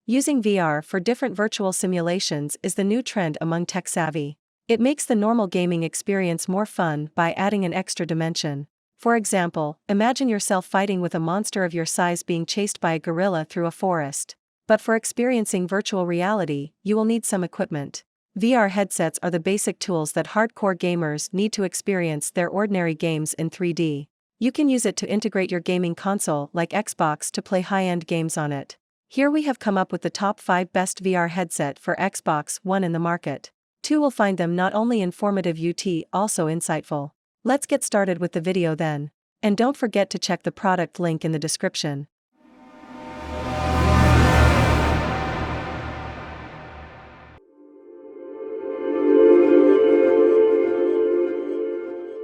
Using VR for different virtual simulations is the new trend among tech-savvy. It makes the normal gaming experience more fun by adding an extra dimension. For example, imagine yourself fighting with a monster of your size being chased by a gorilla through a forest. But for experiencing virtual reality, you will need some equipment. VR headsets are the basic tools that hardcore gamers need to experience their ordinary games in 3D. You can use it to integrate your gaming console like Xbox to play high-end games on it. Here we have come up with the top 5 best VR headset for Xbox One in the market. 2 will find them not only informative but also insightful. Let's get started with the video then. And don't forget to check the product link in the description.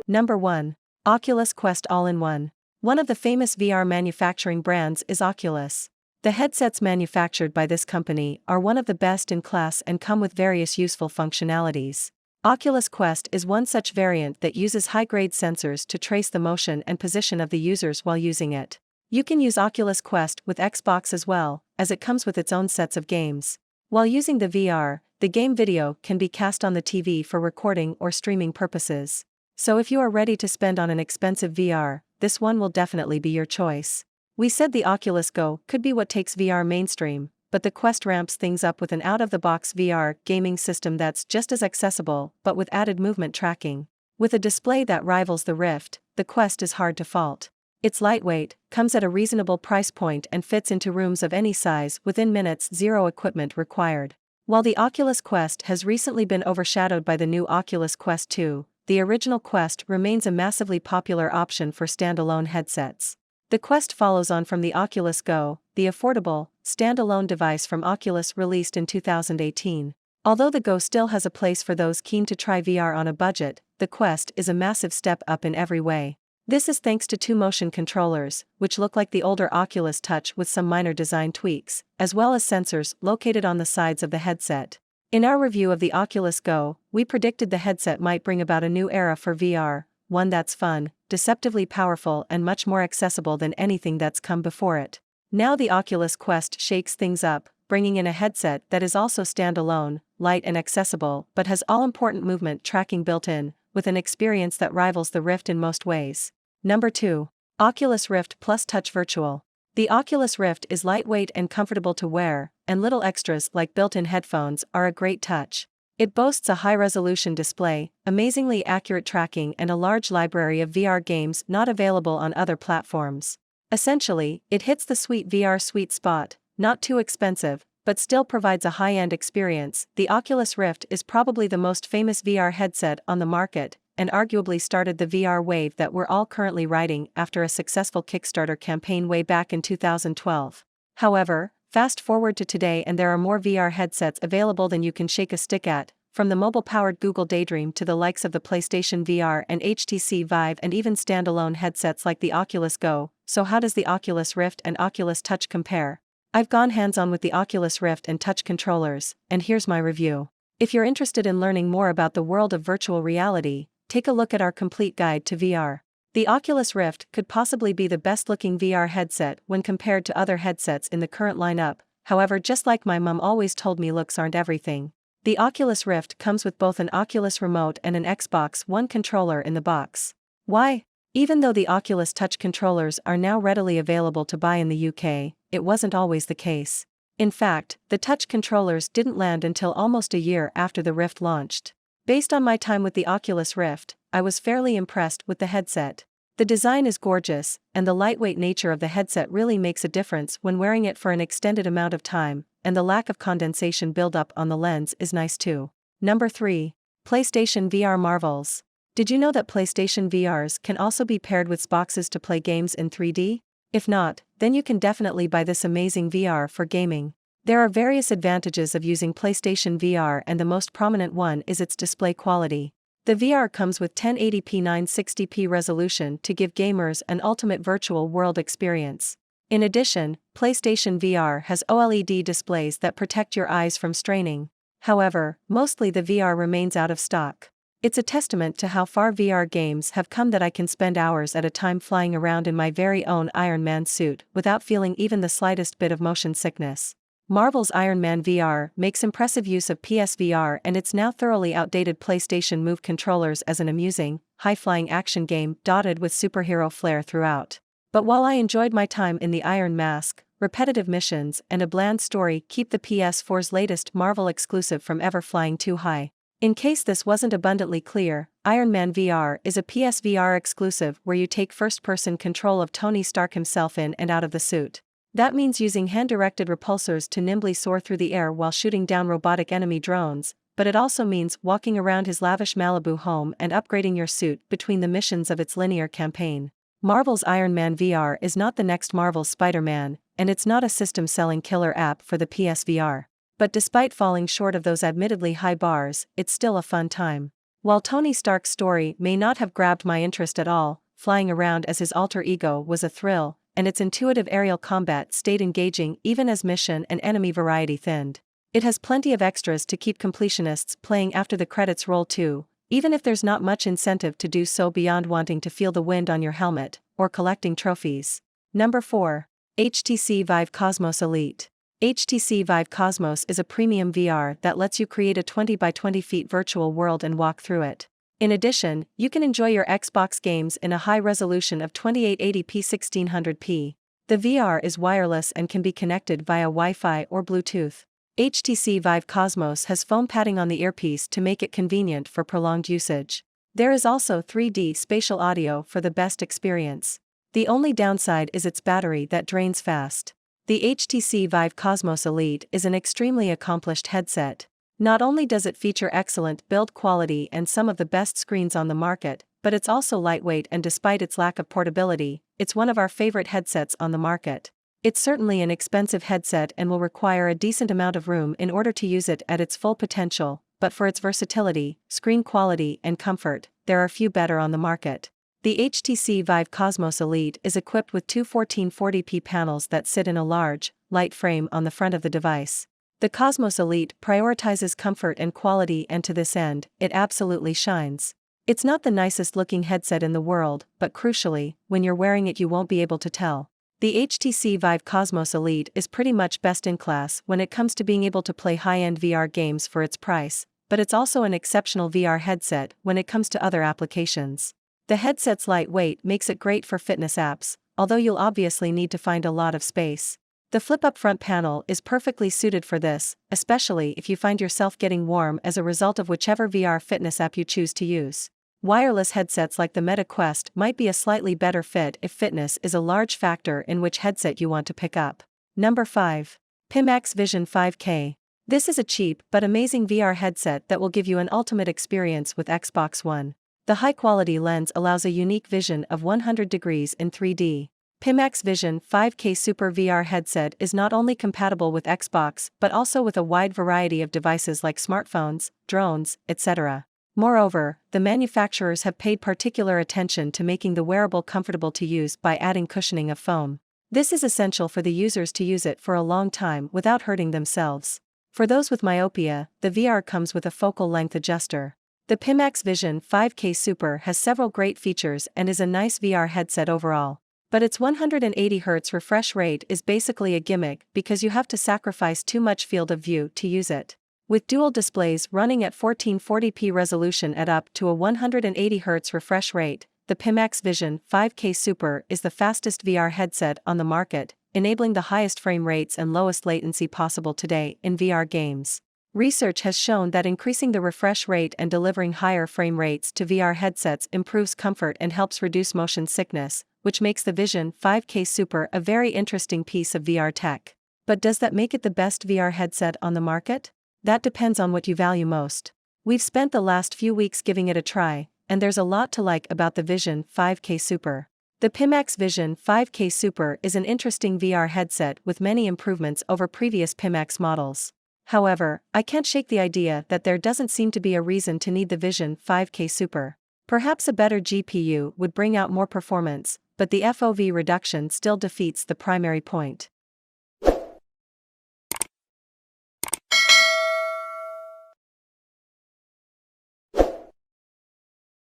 Number 1. Oculus Quest All-in-One. One of the famous VR manufacturing brands is Oculus. The headsets manufactured by this company are one of the best in class and come with various useful functionalities. Oculus Quest is one such variant that uses high-grade sensors to trace the motion and position of the users while using it. You can use Oculus Quest with Xbox as well, as it comes with its own sets of games. While using the VR, the game video can be cast on the TV for recording or streaming purposes. So if you are ready to spend on an expensive VR, this one will definitely be your choice. We said the Oculus Go could be what takes VR mainstream, but the Quest ramps things up with an out-of-the-box VR gaming system that's just as accessible, but with added movement tracking. With a display that rivals the Rift, the Quest is hard to fault. It's lightweight, comes at a reasonable price point and fits into rooms of any size within minutes, zero equipment required. While the Oculus Quest has recently been overshadowed by the new Oculus Quest 2, the original Quest remains a massively popular option for standalone headsets. The Quest follows on from the Oculus Go, the affordable, standalone device from Oculus released in 2018. Although the Go still has a place for those keen to try VR on a budget, the Quest is a massive step up in every way. This is thanks to 2 motion controllers, which look like the older Oculus Touch with some minor design tweaks, as well as sensors located on the sides of the headset. In our review of the Oculus Go, we predicted the headset might bring about a new era for VR, one that's fun, deceptively powerful and much more accessible than anything that's come before it. Now the Oculus Quest shakes things up, bringing in a headset that is also standalone, light and accessible, but has all-important movement tracking built in, with an experience that rivals the Rift in most ways. Number 2. Oculus Rift Plus Touch Virtual. The Oculus Rift is lightweight and comfortable to wear, and little extras like built-in headphones are a great touch. It boasts a high-resolution display, amazingly accurate tracking and a large library of VR games not available on other platforms. Essentially, it hits the VR sweet spot, not too expensive, but still provides a high-end experience. The Oculus Rift is probably the most famous VR headset on the market, and arguably started the VR wave that we're all currently riding after a successful Kickstarter campaign way back in 2012. However, fast forward to today and there are more VR headsets available than you can shake a stick at, from the mobile-powered Google Daydream to the likes of the PlayStation VR and HTC Vive and even standalone headsets like the Oculus Go. So how does the Oculus Rift and Oculus Touch compare? I've gone hands-on with the Oculus Rift and Touch controllers, and here's my review. If you're interested in learning more about the world of virtual reality, take a look at our complete guide to VR. The Oculus Rift could possibly be the best-looking VR headset when compared to other headsets in the current lineup. However, just like my mom always told me, looks aren't everything. The Oculus Rift comes with both an Oculus remote and an Xbox One controller in the box. Why? Even though the Oculus Touch controllers are now readily available to buy in the UK, it wasn't always the case. In fact, the Touch controllers didn't land until almost a year after the Rift launched. Based on my time with the Oculus Rift, I was fairly impressed with the headset. The design is gorgeous, and the lightweight nature of the headset really makes a difference when wearing it for an extended amount of time, and the lack of condensation buildup on the lens is nice too. Number 3. PlayStation VR Marvels. Did you know that PlayStation VRs can also be paired with Xboxes to play games in 3D? If not, then you can definitely buy this amazing VR for gaming. There are various advantages of using PlayStation VR, and the most prominent one is its display quality. The VR comes with 1080p 960p resolution to give gamers an ultimate virtual world experience. In addition, PlayStation VR has OLED displays that protect your eyes from straining. However, mostly the VR remains out of stock. It's a testament to how far VR games have come that I can spend hours at a time flying around in my very own Iron Man suit without feeling even the slightest bit of motion sickness. Marvel's Iron Man VR makes impressive use of PSVR and its now thoroughly outdated PlayStation Move controllers as an amusing, high-flying action game dotted with superhero flair throughout. But while I enjoyed my time in the Iron Mask, repetitive missions and a bland story keep the PS4's latest Marvel exclusive from ever flying too high. In case this wasn't abundantly clear, Iron Man VR is a PSVR exclusive where you take first-person control of Tony Stark himself in and out of the suit. That means using hand-directed repulsors to nimbly soar through the air while shooting down robotic enemy drones, but it also means walking around his lavish Malibu home and upgrading your suit between the missions of its linear campaign. Marvel's Iron Man VR is not the next Marvel's Spider-Man, and it's not a system-selling killer app for the PSVR. But despite falling short of those admittedly high bars, it's still a fun time. While Tony Stark's story may not have grabbed my interest at all, flying around as his alter ego was a thrill, and its intuitive aerial combat stayed engaging even as mission and enemy variety thinned. It has plenty of extras to keep completionists playing after the credits roll too, even if there's not much incentive to do so beyond wanting to feel the wind on your helmet, or collecting trophies. Number 4. HTC Vive Cosmos Elite. HTC Vive Cosmos is a premium VR that lets you create a 20 by 20 feet virtual world and walk through it. In addition, you can enjoy your Xbox games in a high resolution of 2880p 1600p. The VR is wireless and can be connected via Wi-Fi or Bluetooth. HTC Vive Cosmos has foam padding on the earpiece to make it convenient for prolonged usage. There is also 3D spatial audio for the best experience. The only downside is its battery that drains fast. The HTC Vive Cosmos Elite is an extremely accomplished headset. Not only does it feature excellent build quality and some of the best screens on the market, but it's also lightweight, and despite its lack of portability, it's one of our favorite headsets on the market. It's certainly an expensive headset and will require a decent amount of room in order to use it at its full potential, but for its versatility, screen quality, and comfort, there are few better on the market. The HTC Vive Cosmos Elite is equipped with two 1440p panels that sit in a large, light frame on the front of the device. The Cosmos Elite prioritizes comfort and quality, and to this end, it absolutely shines. It's not the nicest looking headset in the world, but crucially, when you're wearing it you won't be able to tell. The HTC Vive Cosmos Elite is pretty much best in class when it comes to being able to play high-end VR games for its price, but it's also an exceptional VR headset when it comes to other applications. The headset's lightweight makes it great for fitness apps, although you'll obviously need to find a lot of space. The flip-up front panel is perfectly suited for this, especially if you find yourself getting warm as a result of whichever VR fitness app you choose to use. Wireless headsets like the Meta Quest might be a slightly better fit if fitness is a large factor in which headset you want to pick up. Number 5. Pimax Vision 5K. This is a cheap but amazing VR headset that will give you an ultimate experience with Xbox One. The high-quality lens allows a unique vision of 100 degrees in 3D. Pimax Vision 5K Super VR headset is not only compatible with Xbox but also with a wide variety of devices like smartphones, drones, etc. Moreover, the manufacturers have paid particular attention to making the wearable comfortable to use by adding cushioning of foam. This is essential for the users to use it for a long time without hurting themselves. For those with myopia, the VR comes with a focal length adjuster. The Pimax Vision 5K Super has several great features and is a nice VR headset overall. But its 180Hz refresh rate is basically a gimmick because you have to sacrifice too much field of view to use it. With dual displays running at 1440p resolution at up to a 180Hz refresh rate, the Pimax Vision 5K Super is the fastest VR headset on the market, enabling the highest frame rates and lowest latency possible today in VR games. Research has shown that increasing the refresh rate and delivering higher frame rates to VR headsets improves comfort and helps reduce motion sickness, which makes the Vision 5K Super a very interesting piece of VR tech. But does that make it the best VR headset on the market? That depends on what you value most. We've spent the last few weeks giving it a try, and there's a lot to like about the Vision 5K Super. The Pimax Vision 5K Super is an interesting VR headset with many improvements over previous Pimax models. However, I can't shake the idea that there doesn't seem to be a reason to need the Vision 5K Super. Perhaps a better GPU would bring out more performance, but the FOV reduction still defeats the primary point.